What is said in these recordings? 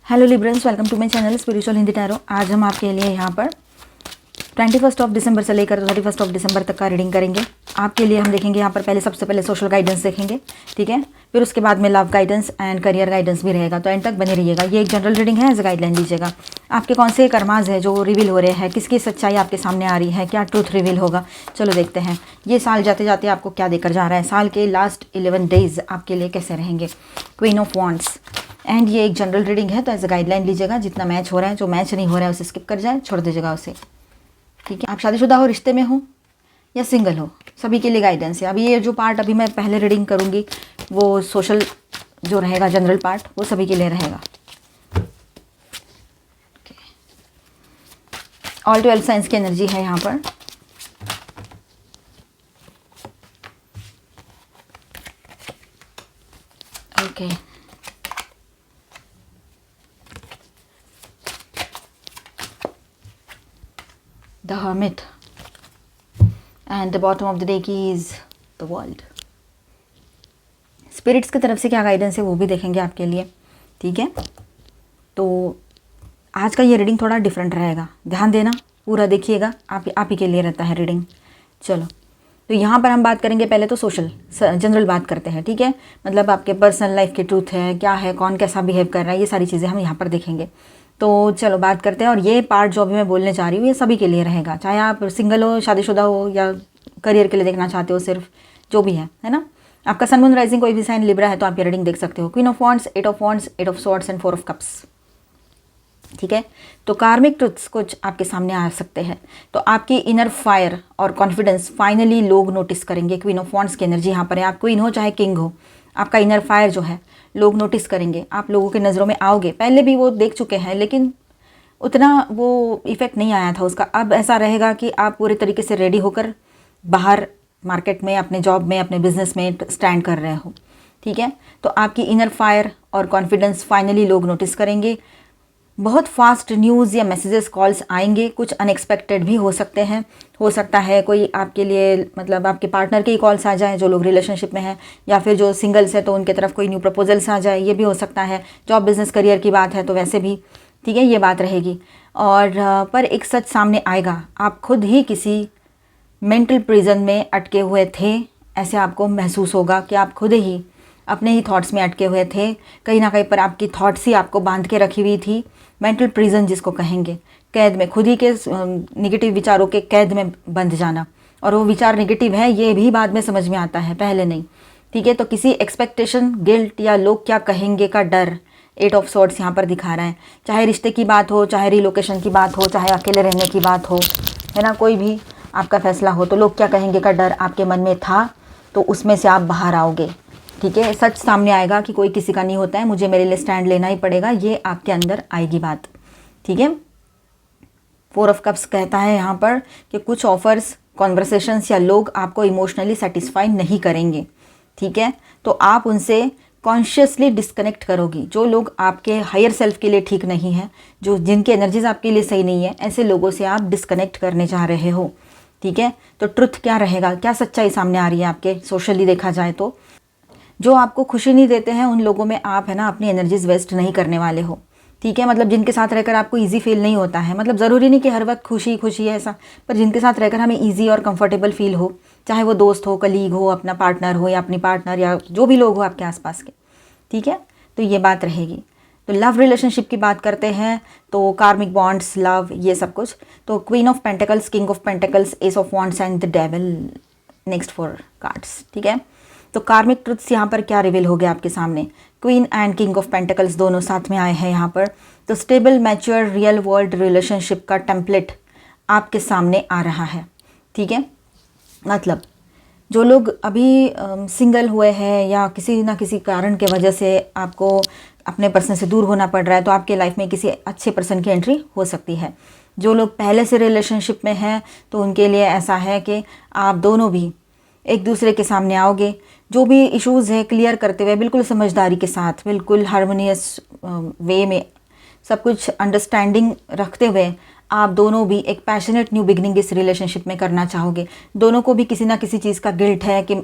Hello librans, welcome to my channel spiritual Hindi tarot. आज हम आपके लिए यहाँ पर 21 दिसंबर से लेकर 31 दिसंबर तक का रीडिंग करेंगे। आपके लिए हम देखेंगे यहाँ पर पहले सबसे पहले सोशल गाइडेंस देखेंगे, ठीक है। फिर उसके बाद में love guidance and career guidance भी रहेगा, तो एंड तक बने रहिएगा। ये एक जनरल रीडिंग है, एज अ गाइडलाइन लीजिएगा। आपके कौन से कर्माज है जो रिवील हो रहे हैं, किसकी सच्चाई आपके सामने आ रही है, क्या ट्रूथ रिवील होगा, चलो देखते हैं। ये साल जाते जाते आपको क्या देकर जा रहा है, साल के लास्ट 11 डेज आपके लिए कैसे रहेंगे। क्वीन ऑफ वॉन्ड्स एंड ये एक जनरल रीडिंग है, तो एज अ गाइडलाइन लीजिएगा। जितना मैच हो रहा है, जो मैच नहीं हो रहा है उसे स्किप कर जाए, छोड़ दीजिएगा उसे, ठीक है। आप शादीशुदा हो, रिश्ते में हो या सिंगल हो, सभी के लिए गाइडेंस है। अभी ये जो पार्ट अभी मैं पहले रीडिंग करूँगी वो सोशल जो रहेगा, जनरल पार्ट, वो सभी के लिए रहेगा। ऑल 12 साइंस की एनर्जी है यहाँ पर। Okay, the hermit and the bottom of the deck is the world। Spirits की तरफ से क्या गाइडेंस है वो भी देखेंगे आपके लिए, ठीक है। तो आज का ये रीडिंग थोड़ा डिफरेंट रहेगा, ध्यान देना, पूरा देखिएगा, आप ही के लिए रहता है रीडिंग। चलो, तो यहाँ पर हम बात करेंगे पहले तो सोशल जनरल बात करते हैं, ठीक है। मतलब आपके पर्सनल लाइफ के ट्रूथ है, क्या है, कौन कैसा बिहेव कर रहा है, ये सारी चीज़ें हम यहाँ पर देखेंगे। तो चलो बात करते हैं। और ये पार्ट जो अभी मैं बोलने जा रही हूँ ये सभी के लिए रहेगा, चाहे आप सिंगल हो, शादीशुदा हो या करियर के लिए देखना चाहते हो, सिर्फ जो भी है ना। आपका सन मून राइजिंग कोई भी साइन लिब्रा है तो आप ये रीडिंग देख सकते हो। Queen of wands, 8 of wands, 8 of swords and 4 of cups, ठीक है। तो कार्मिक ट्रुथ्स कुछ आपके सामने आ सकते हैं। तो आपकी इनर फायर और कॉन्फिडेंस फाइनली लोग नोटिस करेंगे। क्वीन ऑफ वॉन्ड्स की एनर्जी यहाँ पर है। आप क्वीन हो चाहे किंग हो, आपका इनर फायर जो है लोग नोटिस करेंगे, आप लोगों के नज़रों में आओगे। पहले भी वो देख चुके हैं लेकिन उतना वो इफ़ेक्ट नहीं आया था उसका। अब ऐसा रहेगा कि आप पूरे तरीके से रेडी होकर बाहर मार्केट में, अपने जॉब में, अपने बिजनेस में स्टैंड कर रहे हो, ठीक है। तो आपकी इनर फायर और कॉन्फिडेंस फाइनली लोग नोटिस करेंगे। बहुत फास्ट न्यूज़ या मैसेजेस, कॉल्स आएंगे, कुछ अनएक्सपेक्टेड भी हो सकते हैं। हो सकता है कोई आपके लिए, मतलब आपके पार्टनर के ही कॉल्स आ जाएं जो लोग रिलेशनशिप में हैं, या फिर जो सिंगल्स है तो उनके तरफ कोई न्यू प्रपोजल्स आ जाए, ये भी हो सकता है। जॉब बिजनेस करियर की बात है तो वैसे भी, ठीक है, ये बात रहेगी। और पर एक सच सामने आएगा, आप खुद ही किसी मेंटल प्रिजन में अटके हुए थे, ऐसे आपको महसूस होगा कि आप खुद ही अपने ही थॉट्स में अटके हुए थे। कहीं ना कहीं पर आपकी थॉट्स ही आपको बांध के रखी हुई थी। मेंटल प्रिजन जिसको कहेंगे, कैद में, खुद ही के निगेटिव विचारों के कैद में बंध जाना। और वो विचार नेगेटिव है ये भी बाद में समझ में आता है, पहले नहीं, ठीक है। तो किसी एक्सपेक्टेशन, गिल्ट या लोग क्या कहेंगे का डर 8 ऑफ स्वॉर्ड्स यहाँ पर दिखा रहा है। चाहे रिश्ते की बात हो, चाहे रिलोकेशन की बात हो, चाहे अकेले रहने की बात हो, है ना, कोई भी आपका फैसला हो, तो लोग क्या कहेंगे का डर आपके मन में था, तो उसमें से आप बाहर आओगे, ठीक है। सच सामने आएगा कि कोई किसी का नहीं होता है, मुझे मेरे लिए स्टैंड लेना ही पड़ेगा, ये आपके अंदर आएगी बात, ठीक है। 4 ऑफ कप्स कहता है यहाँ पर कि कुछ ऑफर्स, कॉन्वर्सेशंस या लोग आपको इमोशनली सेटिस्फाई नहीं करेंगे, ठीक है। तो आप उनसे कॉन्शियसली डिस्कनेक्ट करोगी। जो लोग आपके हायर सेल्फ के लिए ठीक नहीं है, जो जिनकी एनर्जीज आपके लिए सही नहीं है, ऐसे लोगों से आप डिस्कनेक्ट करने जा रहे हो, ठीक है। तो ट्रुथ क्या रहेगा, क्या सच्चाई सामने आ रही है आपके, सोशली देखा जाए तो जो आपको खुशी नहीं देते हैं उन लोगों में आप, है ना, अपनी एनर्जीज वेस्ट नहीं करने वाले हो, ठीक है। मतलब जिनके साथ रहकर आपको इजी फील नहीं होता है, मतलब ज़रूरी नहीं कि हर वक्त खुशी खुशी है ऐसा, पर जिनके साथ रहकर हमें इजी और कंफर्टेबल फील हो, चाहे वो दोस्त हो, कलीग हो, अपना पार्टनर हो या अपनी पार्टनर या जो भी लोग हो आपके आसपास के, ठीक है। तो ये बात रहेगी। तो लव रिलेशनशिप की बात करते हैं तो कार्मिक बॉन्ड्स, लव, ये सब कुछ। तो queen of pentacles, king of pentacles, S of wands and the devil, next 4 cards, ठीक है। तो कार्मिक ट्रुथ्स यहाँ पर क्या रिवील हो गया आपके सामने। Queen and king of pentacles दोनों साथ में आए हैं यहाँ पर। तो stable, mature, real world relationship का टेम्पलेट आपके सामने आ रहा है, ठीक है। मतलब जो लोग अभी सिंगल हुए हैं या किसी ना किसी कारण के वजह से आपको अपने पर्सन से दूर होना पड़ रहा है, तो आपके लाइफ में किसी अच्छे पर्सन की एंट्री हो सकती है। जो लोग पहले से रिलेशनशिप में हैं तो उनके लिए ऐसा है कि आप दोनों भी एक दूसरे के सामने आओगे, जो भी इश्यूज़ है क्लियर करते हुए, बिल्कुल समझदारी के साथ, बिल्कुल हार्मोनियस वे में, सब कुछ अंडरस्टैंडिंग रखते हुए आप दोनों भी एक पैशनेट न्यू बिगनिंग इस रिलेशनशिप में करना चाहोगे। दोनों को भी किसी ना किसी चीज़ का गिल्ट है कि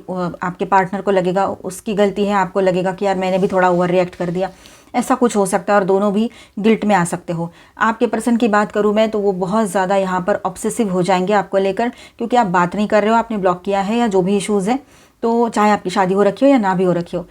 आपके पार्टनर को लगेगा उसकी गलती है, आपको लगेगा कि यार मैंने भी थोड़ा ओवर रिएक्ट कर दिया। ऐसा कुछ हो सकता है और दोनों भी गिल्ट में आ सकते हो। आपके पर्सन की बात करूँ मैं तो वो बहुत ज़्यादा यहाँ पर ऑब्सेसिव हो जाएंगे आपको लेकर, क्योंकि आप बात नहीं कर रहे हो, आपने ब्लॉक किया है या जो भी इश्यूज़ है, तो चाहे आपकी शादी हो रखी हो या ना भी हो रखी हो,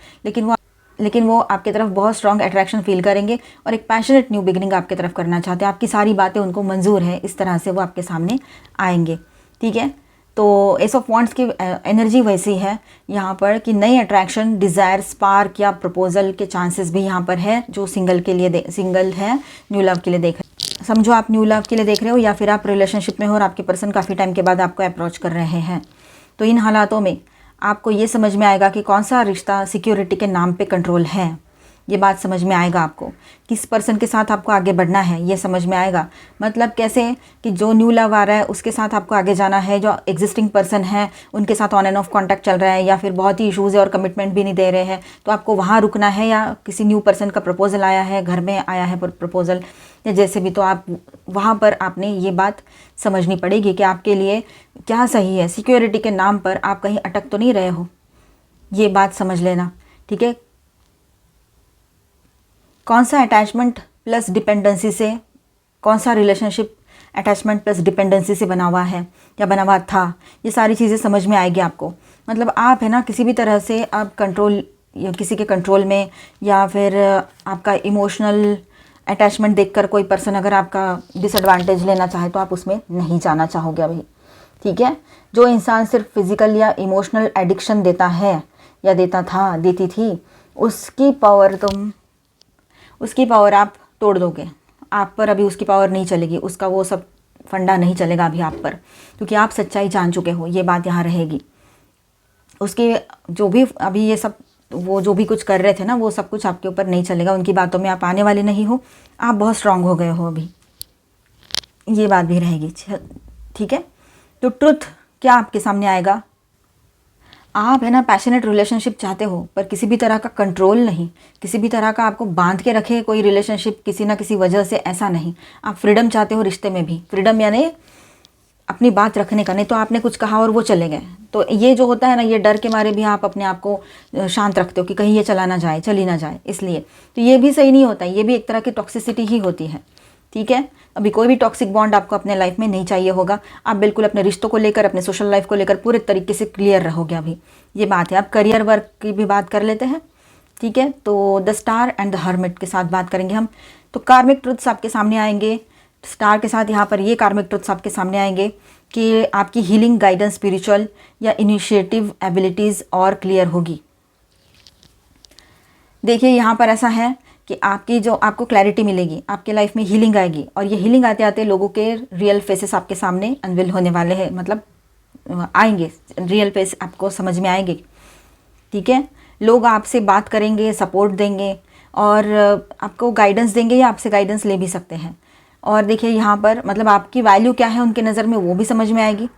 लेकिन वो आपकी तरफ बहुत स्ट्रॉन्ग अट्रैक्शन फील करेंगे और एक पैशनेट न्यू बिगिनिंग आपकी तरफ करना चाहते हैं। आपकी सारी बातें उनको मंजूर है, इस तरह से वो आपके सामने आएंगे। ठीक है, तो एस ऑफ वॉन्ड्स की एनर्जी वैसी है यहाँ पर कि नई अट्रैक्शन, डिज़ायर, स्पार्क या प्रपोजल के चांसेस भी यहाँ पर है। जो सिंगल के लिए सिंगल है, न्यू लव के लिए देख रहे, समझो आप न्यू लव के लिए देख रहे हो या फिर आप रिलेशनशिप में हो और आपके पर्सन काफ़ी टाइम के बाद आपको अप्रोच कर रहे हैं, तो इन हालातों में आपको ये समझ में आएगा कि कौन सा रिश्ता सिक्योरिटी के नाम पे कंट्रोल है। ये बात समझ में आएगा आपको, किस पर्सन के साथ आपको आगे बढ़ना है ये समझ में आएगा। मतलब कैसे कि जो न्यू लव आ रहा है उसके साथ आपको आगे जाना है, जो एग्जिस्टिंग पर्सन है उनके साथ ऑन एंड ऑफ कॉन्टैक्ट चल रहा है या फिर बहुत ही इशूज़ है और कमिटमेंट भी नहीं दे रहे हैं, तो आपको वहाँ रुकना है, या किसी न्यू पर्सन का प्रपोजल आया है, घर में आया है प्रपोजल या जैसे भी, तो आप वहाँ पर आपने ये बात समझनी पड़ेगी कि आपके लिए क्या सही है। सिक्योरिटी के नाम पर आप कहीं अटक तो नहीं रहे हो, ये बात समझ लेना। ठीक है, कौन सा अटैचमेंट प्लस डिपेंडेंसी से, कौन सा रिलेशनशिप अटैचमेंट प्लस डिपेंडेंसी से बना हुआ है या बना हुआ था, ये सारी चीज़ें समझ में आएगी आपको। मतलब आप है ना किसी भी तरह से आप कंट्रोल या किसी के कंट्रोल में, या फिर आपका इमोशनल अटैचमेंट देखकर कोई पर्सन अगर आपका डिसएडवांटेज लेना चाहे तो आप उसमें नहीं जाना चाहोगे अभी। ठीक है, जो इंसान सिर्फ फिजिकल या इमोशनल एडिक्शन देता है या देता था, देती थी, उसकी पावर आप तोड़ दोगे। आप पर अभी उसकी पावर नहीं चलेगी, उसका वो सब फंडा नहीं चलेगा अभी आप पर, क्योंकि आप सच्चाई जान चुके हो, ये बात यहाँ रहेगी। उसके जो भी अभी ये सब वो जो भी कुछ कर रहे थे ना, वो सब कुछ आपके ऊपर नहीं चलेगा, उनकी बातों में आप आने वाले नहीं हो, आप बहुत स्ट्रांग हो गए हो अभी, ये बात भी रहेगी। ठीक है, तो ट्रुथ क्या आपके सामने आएगा। आप है ना पैशनेट रिलेशनशिप चाहते हो, पर किसी भी तरह का कंट्रोल नहीं, किसी भी तरह का आपको बांध के रखे कोई रिलेशनशिप किसी ना किसी वजह से, ऐसा नहीं। आप फ्रीडम चाहते हो रिश्ते में भी, फ्रीडम यानी अपनी बात रखने का, नहीं तो आपने कुछ कहा और वो चले गए, तो ये जो होता है ना, ये डर के मारे भी आप अपने आप को शांत रखते हो कि कहीं ये चला ना जाए, चली ना जाए, इसलिए तो ये भी सही नहीं होता, ये भी एक तरह की टॉक्सिसिटी ही होती है। ठीक है, अभी कोई भी टॉक्सिक बॉन्ड आपको अपने लाइफ में नहीं चाहिए होगा। आप बिल्कुल अपने रिश्तों को लेकर, अपने सोशल लाइफ को लेकर पूरे तरीके से क्लियर रहोगे अभी, ये बात है। आप करियर वर्क की भी बात कर लेते हैं। ठीक है, तो the star and the hermit के साथ बात करेंगे हम। तो कार्मिक ट्रुथ्स आपके सामने आएंगे, स्टार के साथ यहाँ पर ये कार्मिक ट्रुथ्स आपके सामने आएंगे कि आपकी हीलिंग, गाइडेंस, स्पिरिचुअल या इनिशिएटिव एबिलिटीज़ और क्लियर होगी। देखिए यहाँ पर ऐसा है कि आपकी जो आपको क्लैरिटी मिलेगी, आपके लाइफ में हीलिंग आएगी, और ये हीलिंग आते आते लोगों के रियल फेसेस आपके सामने अनवील होने वाले हैं, मतलब आएंगे, रियल फेस आपको समझ में आएंगे। ठीक है, लोग आपसे बात करेंगे, सपोर्ट देंगे और आपको गाइडेंस देंगे या आपसे गाइडेंस ले भी सकते हैं। और देखिए यहाँ पर मतलब आपकी वैल्यू क्या है उनके नज़र में, वो भी समझ में आएगी।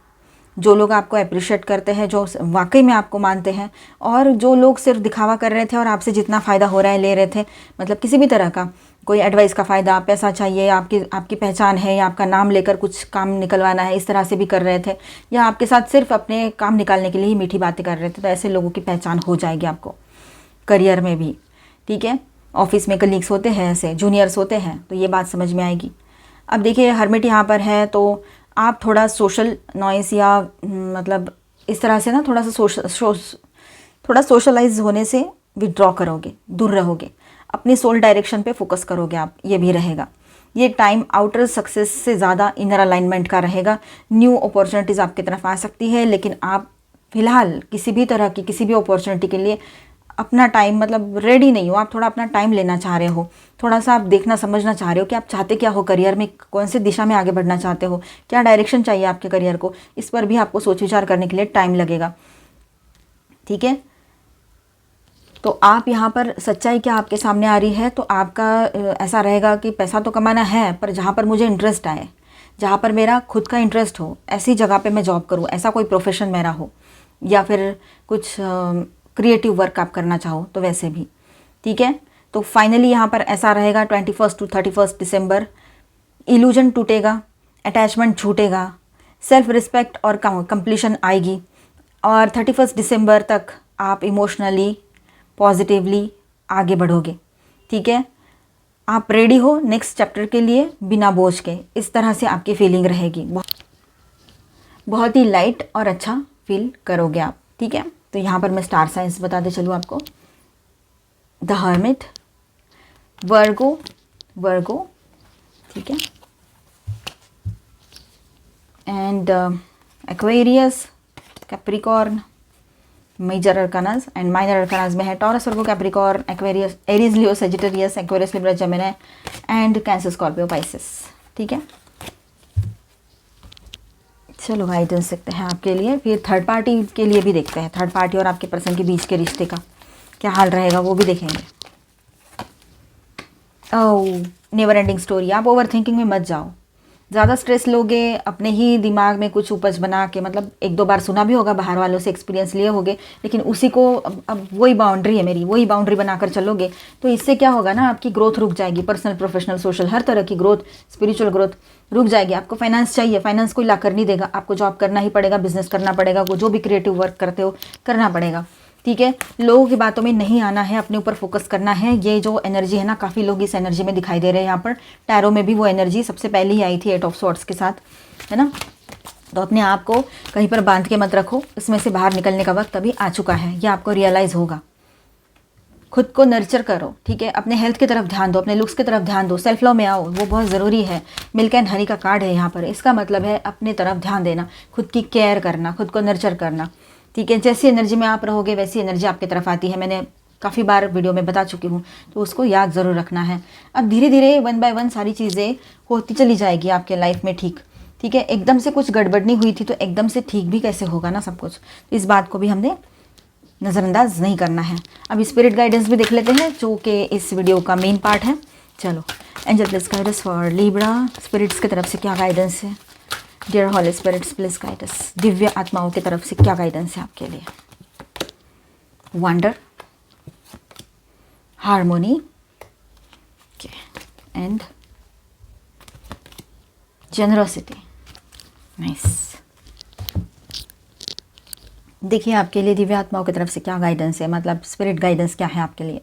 जो लोग आपको अप्रिशिएट करते हैं, जो वाकई में आपको मानते हैं, और जो लोग सिर्फ दिखावा कर रहे थे और आपसे जितना फ़ायदा हो रहा है ले रहे थे, मतलब किसी भी तरह का कोई एडवाइस का फ़ायदा, पैसा चाहिए, आपकी पहचान है या आपका नाम लेकर कुछ काम निकलवाना है, इस तरह से भी कर रहे थे, या आपके साथ सिर्फ अपने काम निकालने के लिए ही मीठी बातें कर रहे थे, तो ऐसे लोगों की पहचान हो जाएगी आपको करियर में भी। ठीक है, ऑफिस में कलीग्स होते हैं, ऐसे जूनियर्स होते हैं, तो ये बात समझ में आएगी। अब देखिए हर्मिट यहाँ पर है, तो आप थोड़ा सोशल नॉइस या मतलब इस तरह से ना थोड़ा सोशलाइज होने से विड्रॉ करोगे, दूर रहोगे, अपनी सोल डायरेक्शन पे फोकस करोगे आप, ये भी रहेगा। ये टाइम आउटर सक्सेस से ज़्यादा इनर अलाइनमेंट का रहेगा। न्यू अपॉर्चुनिटीज़ आपकी तरफ आ सकती है, लेकिन आप फिलहाल किसी भी तरह की किसी भी अपॉर्चुनिटी के लिए अपना टाइम मतलब रेडी नहीं हो। आप थोड़ा अपना टाइम लेना चाह रहे हो, थोड़ा सा आप देखना समझना चाह रहे हो कि आप चाहते क्या हो करियर में, कौन सी दिशा में आगे बढ़ना चाहते हो, क्या डायरेक्शन चाहिए आपके करियर को, इस पर भी आपको सोच विचार करने के लिए टाइम लगेगा। ठीक है, तो आप यहाँ पर सच्चाई क्या आपके सामने आ रही है, तो आपका ऐसा रहेगा कि पैसा तो कमाना है, पर जहाँ पर मुझे इंटरेस्ट आए, जहाँ पर मेरा खुद का इंटरेस्ट हो, ऐसी जगह पे मैं जॉब करूँ, ऐसा कोई प्रोफेशन मेरा हो, या फिर कुछ क्रिएटिव वर्क आप करना चाहो तो वैसे भी। ठीक है, तो फाइनली यहाँ पर ऐसा रहेगा 21 टू 31 दिसंबर, इल्यूजन टूटेगा, अटैचमेंट छूटेगा, सेल्फ रिस्पेक्ट और कंप्लीशन आएगी, और 31 दिसंबर तक आप इमोशनली पॉजिटिवली आगे बढ़ोगे। ठीक है। आप रेडी हो नेक्स्ट चैप्टर के लिए बिना बोझ के, इस तरह से आपकी फीलिंग रहेगी। बहुत ही लाइट और अच्छा फील करोगे आप, ठीक है। तो यहाँ पर मैं स्टार साइंस बताते चलूँ आपको। द हर्मिट, वर्गो, ठीक है, and Aquarius, Capricorn, major arcanas and minor arcanas में है Taurus, Virgo, Capricorn, Aquarius, Aries, Leo, Sagittarius, Aquarius, Libra, Gemini and Cancer, Scorpio, Pisces, ठीक है। चलो गाइडेंस देखते हैं आपके लिए। फिर थर्ड पार्टी के लिए भी देखते हैं, थर्ड पार्टी और आपके पर्सन के बीच के रिश्ते का क्या हाल रहेगा वो भी देखेंगे। ओह, नेवर एंडिंग स्टोरी। आप ओवर थिंकिंग में मत जाओ, ज़्यादा स्ट्रेस लोगे, अपने ही दिमाग में कुछ उपज बना के, मतलब एक दो बार सुना भी होगा, बाहर वालों से एक्सपीरियंस लिए होगे, लेकिन उसी को अब वही बाउंड्री है मेरी, वही बाउंड्री बनाकर चलोगे तो इससे क्या होगा ना, आपकी ग्रोथ रुक जाएगी। पर्सनल, प्रोफेशनल, सोशल, हर तरह की ग्रोथ, स्पिरिचुअल ग्रोथ रुक जाएगी। आपको फाइनेंस चाहिए, फाइनेंस कोई ला कर नहीं देगा, आपको जॉब करना ही पड़ेगा, बिजनेस करना पड़ेगा, वो जो भी क्रिएटिव वर्क करते हो करना पड़ेगा, ठीक है। लोगों की बातों में नहीं आना है, अपने ऊपर फोकस करना है। ये जो एनर्जी है ना, काफ़ी लोग इस एनर्जी में दिखाई दे रहे हैं। यहाँ पर टैरो में भी वो एनर्जी सबसे पहले ही आई थी, 8 ऑफ स्वॉर्ड्स के साथ, है ना। तो अपने आप को कहीं पर बांध के मत रखो, इसमें से बाहर निकलने का वक्त अभी आ चुका है, ये आपको रियलाइज़ होगा। खुद को नर्चर करो, ठीक है। अपने हेल्थ की तरफ ध्यान दो, अपने लुक्स की तरफ ध्यान दो, सेल्फ लव में आओ, वो बहुत ज़रूरी है। मिल्क एंड हनी का कार्ड है यहाँ पर, इसका मतलब है अपने तरफ ध्यान देना, खुद की केयर करना, खुद को नर्चर करना, ठीक है। जैसी एनर्जी में आप रहोगे वैसी एनर्जी आपकी तरफ आती है, मैंने काफ़ी बार वीडियो में बता चुकी हूँ, तो उसको याद ज़रूर रखना है। अब धीरे धीरे 1 बाय 1 सारी चीज़ें होती चली जाएगी आपके लाइफ में, ठीक है। एकदम से कुछ गड़बड़ नहीं हुई थी तो एकदम से ठीक भी कैसे होगा ना सब कुछ, इस बात को भी हमने नज़रअंदाज नहीं करना है। अब स्पिरिट गाइडेंस भी देख लेते हैं, जो कि इस वीडियो का मेन पार्ट है। चलो, angel please guide us for Libra, spirits की तरफ से क्या गाइडेंस है। Dear holy spirits please guide us, दिव्य आत्माओं की तरफ से क्या गाइडेंस है आपके लिए। Wonder, harmony and generosity, nice. देखिए आपके लिए दिव्य आत्माओं की तरफ से क्या गाइडेंस है, मतलब स्पिरिट गाइडेंस क्या है आपके लिए।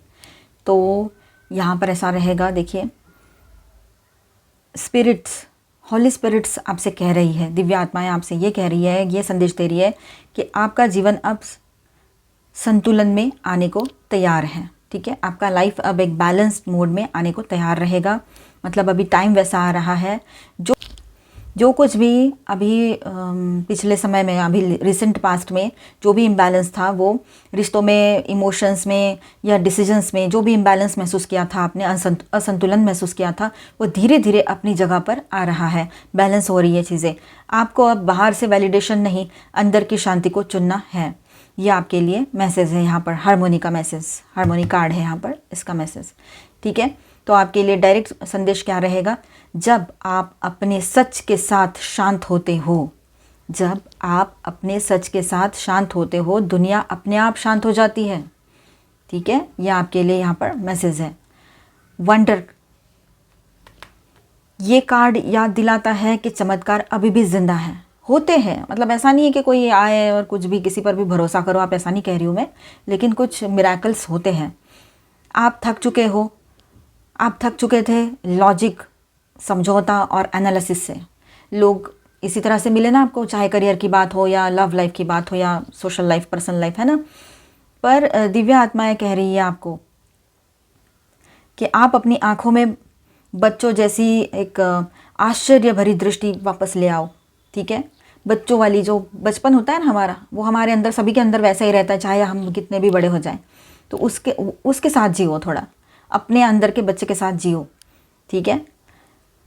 तो यहाँ पर ऐसा रहेगा, देखिए स्पिरिट्स, हॉली स्पिरिट्स आपसे कह रही है, दिव्य आत्माएं आपसे ये कह रही है, ये संदेश दे रही है कि आपका जीवन अब संतुलन में आने को तैयार है, ठीक है। आपका लाइफ अब एक बैलेंस्ड मोड में आने को तैयार रहेगा, मतलब अभी टाइम वैसा आ रहा है, जो कुछ भी अभी पिछले समय में, अभी रिसेंट पास्ट में जो भी इम्बैलेंस था, वो रिश्तों में, इमोशंस में या डिसीजंस में जो भी इम्बैलेंस महसूस किया था आपने, असंतुलन महसूस किया था, वो धीरे धीरे अपनी जगह पर आ रहा है, बैलेंस हो रही है चीज़ें। आपको अब बाहर से वैलिडेशन नहीं, अंदर की शांति को चुनना है। ये आपके लिए मैसेज है यहाँ पर, हार्मोनी का मैसेज, हार्मोनी कार्ड है यहाँ पर इसका मैसेज, ठीक है। तो आपके लिए डायरेक्ट संदेश क्या रहेगा, जब आप अपने सच के साथ शांत होते हो, जब आप अपने सच के साथ शांत होते हो, दुनिया अपने आप शांत हो जाती है, ठीक है। यह आपके लिए यहाँ पर मैसेज है। वंडर, ये कार्ड याद दिलाता है कि चमत्कार अभी भी जिंदा है, होते हैं, मतलब ऐसा नहीं है कि कोई आए और कुछ भी किसी पर भी भरोसा करो, आप ऐसा नहीं कह रही हूँ मैं, लेकिन कुछ मिराकल्स होते हैं। आप थक चुके हो, आप थक चुके थे लॉजिक, समझौता और एनालिसिस से। लोग इसी तरह से मिले ना आपको, चाहे करियर की बात हो या लव लाइफ की बात हो या सोशल लाइफ, पर्सनल लाइफ, है ना। पर दिव्य आत्माएं कह रही है आपको कि आप अपनी आंखों में बच्चों जैसी एक आश्चर्य भरी दृष्टि वापस ले आओ, ठीक है। बच्चों वाली जो बचपन होता है ना हमारा, वो हमारे अंदर, सभी के अंदर वैसा ही रहता है, चाहे हम कितने भी बड़े हो जाएं। तो उसके साथ जियो, थोड़ा अपने अंदर के बच्चे के साथ जियो, ठीक है।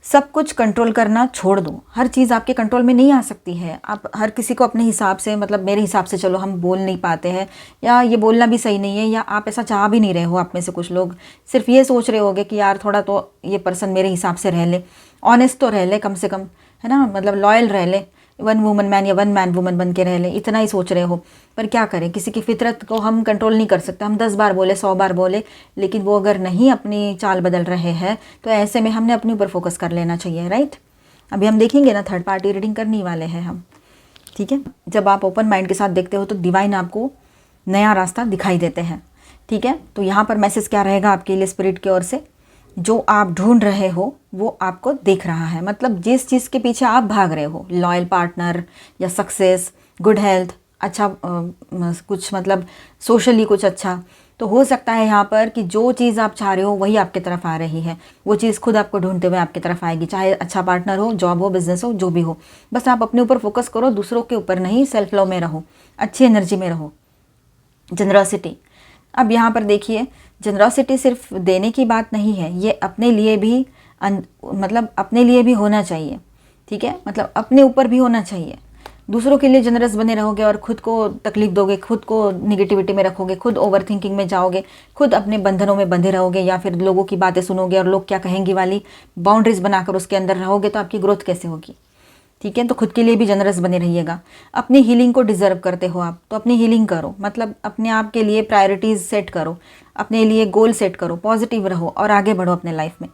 सब कुछ कंट्रोल करना छोड़ दो, हर चीज़ आपके कंट्रोल में नहीं आ सकती है। आप हर किसी को अपने हिसाब से, मतलब मेरे हिसाब से चलो हम बोल नहीं पाते हैं, या ये बोलना भी सही नहीं है, या आप ऐसा चाह भी नहीं रहे हो। आप में से कुछ लोग सिर्फ ये सोच रहे होगे कि यार थोड़ा तो ये पर्सन मेरे हिसाब से रह ले, ऑनेस्ट तो रह ले कम से कम, है ना, मतलब लॉयल रह ले, 1 वूमन मैन या 1 मैन वूमन बन के रह ले, इतना ही सोच रहे हो। पर क्या करें, किसी की फितरत को हम कंट्रोल नहीं कर सकते। हम 10 बार बोले, 100 बार बोले, लेकिन वो अगर नहीं अपनी चाल बदल रहे हैं तो ऐसे में हमने अपने ऊपर फोकस कर लेना चाहिए, राइट। अभी हम देखेंगे ना, थर्ड पार्टी रीडिंग करने वाले हैं हम, ठीक है। जब आप ओपन माइंड के साथ देखते हो तो डिवाइन आपको नया रास्ता दिखाई देते हैं, ठीक है। तो यहाँ पर मैसेज क्या रहेगा आपके लिए स्पिरिट की ओर से, जो आप ढूंढ रहे हो वो आपको दिख रहा है। मतलब जिस चीज़ के पीछे आप भाग रहे हो, लॉयल पार्टनर या सक्सेस, गुड हेल्थ, अच्छा कुछ मतलब सोशली कुछ अच्छा, तो हो सकता है यहाँ पर कि जो चीज़ आप चाह रहे हो वही आपकी तरफ आ रही है। वो चीज़ खुद आपको ढूंढते हुए आपकी तरफ आएगी, चाहे अच्छा पार्टनर हो, जॉब हो, बिजनेस हो, जो भी हो। बस आप अपने ऊपर फोकस करो, दूसरों के ऊपर नहीं। सेल्फ लव में रहो, अच्छी एनर्जी में रहो, जनरॉसिटी। अब यहाँ पर देखिए, जनरॉसिटी सिर्फ देने की बात नहीं है, ये अपने लिए भी मतलब अपने लिए भी होना चाहिए, ठीक है। मतलब अपने ऊपर भी होना चाहिए। दूसरों के लिए जनरस बने रहोगे और खुद को तकलीफ दोगे, खुद को निगेटिविटी में रखोगे, खुद ओवर थिंकिंग में जाओगे, खुद अपने बंधनों में बंधे रहोगे, या फिर लोगों की बातें सुनोगे और लोग क्या कहेंगे वाली बाउंड्रीज बनाकर उसके अंदर रहोगे, तो आपकी ग्रोथ कैसे होगी, ठीक है। तो खुद के लिए भी जनरस बने रहिएगा। अपनी हीलिंग को डिजर्व करते हो आप, तो अपनी हीलिंग करो। मतलब अपने आप के लिए प्रायोरिटीज़ सेट करो, अपने लिए गोल सेट करो, पॉजिटिव रहो और आगे बढ़ो अपने लाइफ में।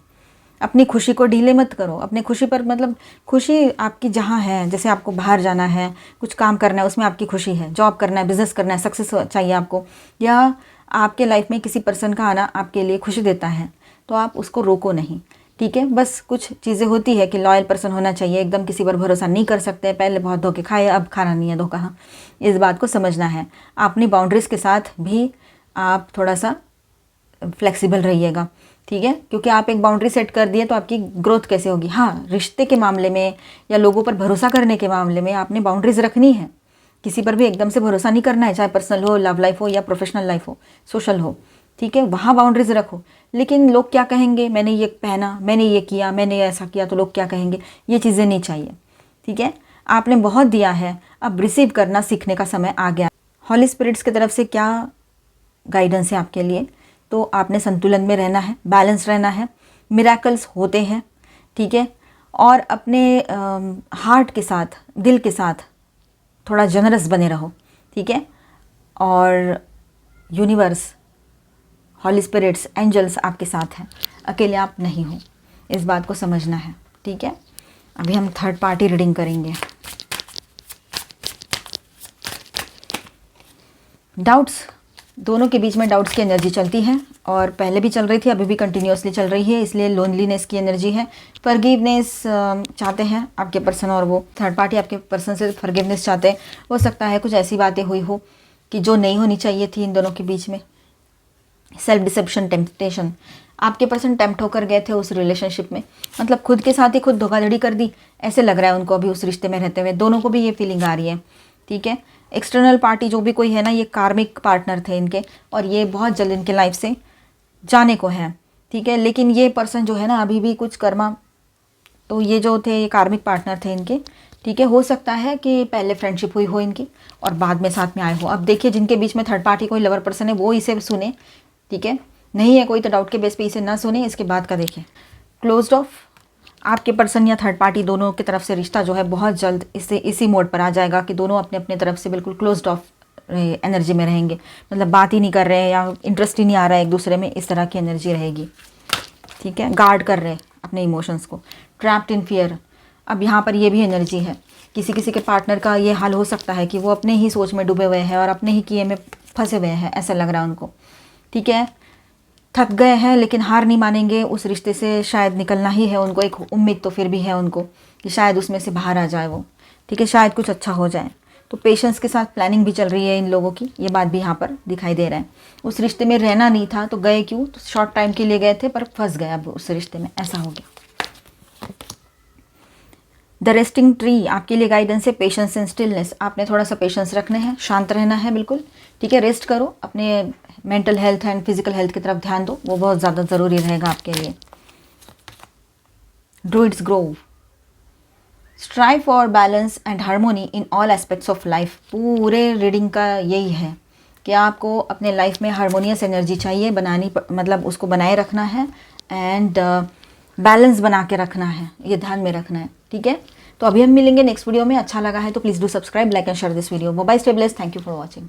अपनी खुशी को ढीले मत करो, अपने खुशी पर मतलब खुशी आपकी जहाँ है, जैसे आपको बाहर जाना है, कुछ काम करना है, उसमें आपकी खुशी है, जॉब करना है, बिजनेस करना है, सक्सेस चाहिए आपको, या आपके लाइफ में किसी पर्सन का आना आपके लिए खुशी देता है, तो आप उसको रोको नहीं, ठीक है। बस कुछ चीज़ें होती है कि लॉयल पर्सन होना चाहिए, एकदम किसी पर भरोसा नहीं कर सकते। पहले बहुत धोखे खाए, अब खाना नहीं है धोखा, इस बात को समझना है। अपनी बाउंड्रीज़ के साथ भी आप थोड़ा सा फ्लेक्सिबल रहिएगा, ठीक है। क्योंकि आप एक बाउंड्री सेट कर दिए तो आपकी ग्रोथ कैसे होगी। हाँ, रिश्ते के मामले में या लोगों पर भरोसा करने के मामले में आपने बाउंड्रीज रखनी है। किसी पर भी एकदम से भरोसा नहीं करना है, चाहे पर्सनल हो, लव लाइफ हो, या प्रोफेशनल लाइफ हो, सोशल हो, ठीक है। वहाँ बाउंड्रीज रखो। लेकिन लोग क्या कहेंगे, मैंने ये पहना, मैंने ये किया, मैंने ऐसा किया तो लोग क्या कहेंगे, ये चीज़ें नहीं चाहिए, ठीक है। आपने बहुत दिया है, अब रिसीव करना सीखने का समय आ गया। हॉली स्पिरिट्स की तरफ से क्या गाइडेंस है आपके लिए, तो आपने संतुलन में रहना है, बैलेंस रहना है। मिरेकल्स होते हैं, ठीक है। और अपने हार्ट के साथ, दिल के साथ थोड़ा जनरस बने रहो, ठीक है। और यूनिवर्स, हॉली स्पिरिट्स, एंजल्स आपके साथ हैं, अकेले आप नहीं हो, इस बात को समझना है, ठीक है। अभी हम थर्ड पार्टी रीडिंग करेंगे। डाउट्स, दोनों के बीच में डाउट्स की एनर्जी चलती है, और पहले भी चल रही थी, अभी भी कंटिन्यूसली चल रही है, इसलिए लोनलीनेस की एनर्जी है। फॉरगिवनेस चाहते हैं आपके पर्सन, और वो थर्ड पार्टी आपके पर्सन से फॉरगिवनेस चाहते हैं। हो सकता है कुछ ऐसी बातें हुई हो कि जो नहीं होनी चाहिए थी इन दोनों के बीच में। सेल्फ डिसेप्शन, टेम्पटेशन, आपके पर्सन टेम्प्ट होकर गए थे उस रिलेशनशिप में, मतलब खुद के साथ ही खुद धोखाधड़ी कर दी, ऐसे लग रहा है उनको अभी उस रिश्ते में रहते हुए। दोनों को भी ये फीलिंग आ रही है, ठीक है। एक्सटर्नल पार्टी जो भी कोई है ना, ये कार्मिक पार्टनर थे इनके, और ये बहुत जल्द इनके लाइफ से जाने को है, ठीक है। लेकिन ये पर्सन जो है ना, अभी भी कुछ कर्मा, तो ये जो थे ये कार्मिक पार्टनर थे इनके, ठीक है। हो सकता है कि पहले फ्रेंडशिप हुई हो इनकी और बाद में साथ में आए हो। अब देखिए, जिनके बीच में थर्ड पार्टी कोई लवर पर्सन है वो इसे सुने, ठीक है। नहीं है कोई तो डाउट के बेस पे इसे ना सुने, इसके बाद का देखें। क्लोज्ड ऑफ, आपके पर्सन या थर्ड पार्टी दोनों की तरफ से रिश्ता जो है बहुत जल्द इसी मोड पर आ जाएगा कि दोनों अपने अपने तरफ से बिल्कुल क्लोज्ड ऑफ एनर्जी में रहेंगे, मतलब बात ही नहीं कर रहे हैं या इंटरेस्ट ही नहीं आ रहा है एक दूसरे में, इस तरह की एनर्जी रहेगी, ठीक है। गार्ड कर रहे हैं अपने इमोशंस को। ट्रैप्ड इन फियर, अब यहाँ पर ये भी एनर्जी है, किसी किसी के पार्टनर का ये हाल हो सकता है कि वो अपने ही सोच में डूबे हुए हैं और अपने ही किए में फंसे हुए हैं, ऐसा लग रहा है उनको, ठीक है। थक गए हैं लेकिन हार नहीं मानेंगे, उस रिश्ते से शायद निकलना ही है उनको। एक उम्मीद तो फिर भी है उनको कि शायद उसमें से बाहर आ जाए वो, ठीक है, शायद कुछ अच्छा हो जाए। तो पेशेंस के साथ प्लानिंग भी चल रही है इन लोगों की, ये बात भी यहाँ पर दिखाई दे रहा है। उस रिश्ते में रहना नहीं था तो गए क्यों, तो शॉर्ट टाइम के लिए गए थे पर फंस गए अब उस रिश्ते में, ऐसा हो गया। द रेस्टिंग ट्री आपके लिए गाइडेंस है, पेशेंस एंड स्टिलनेस। आपने थोड़ा सा पेशेंस रखना है, शांत रहना है बिल्कुल, ठीक है। रेस्ट करो, अपने mental health and physical health की तरफ ध्यान दो, वो बहुत ज़्यादा ज़रूरी रहेगा आपके लिए। Druids Grove, strive for balance and harmony in all aspects of life. पूरे रीडिंग का यही है कि आपको अपने लाइफ में हार्मोनियस एनर्जी चाहिए, मतलब उसको बनाए रखना है, एंड बैलेंस बना के रखना है, ये ध्यान में रखना है, ठीक है। तो अभी हम मिलेंगे नेक्स्ट वीडियो में। अच्छा लगा है तो please do subscribe, like and share this video. Bye, stay blessed, thank you for watching.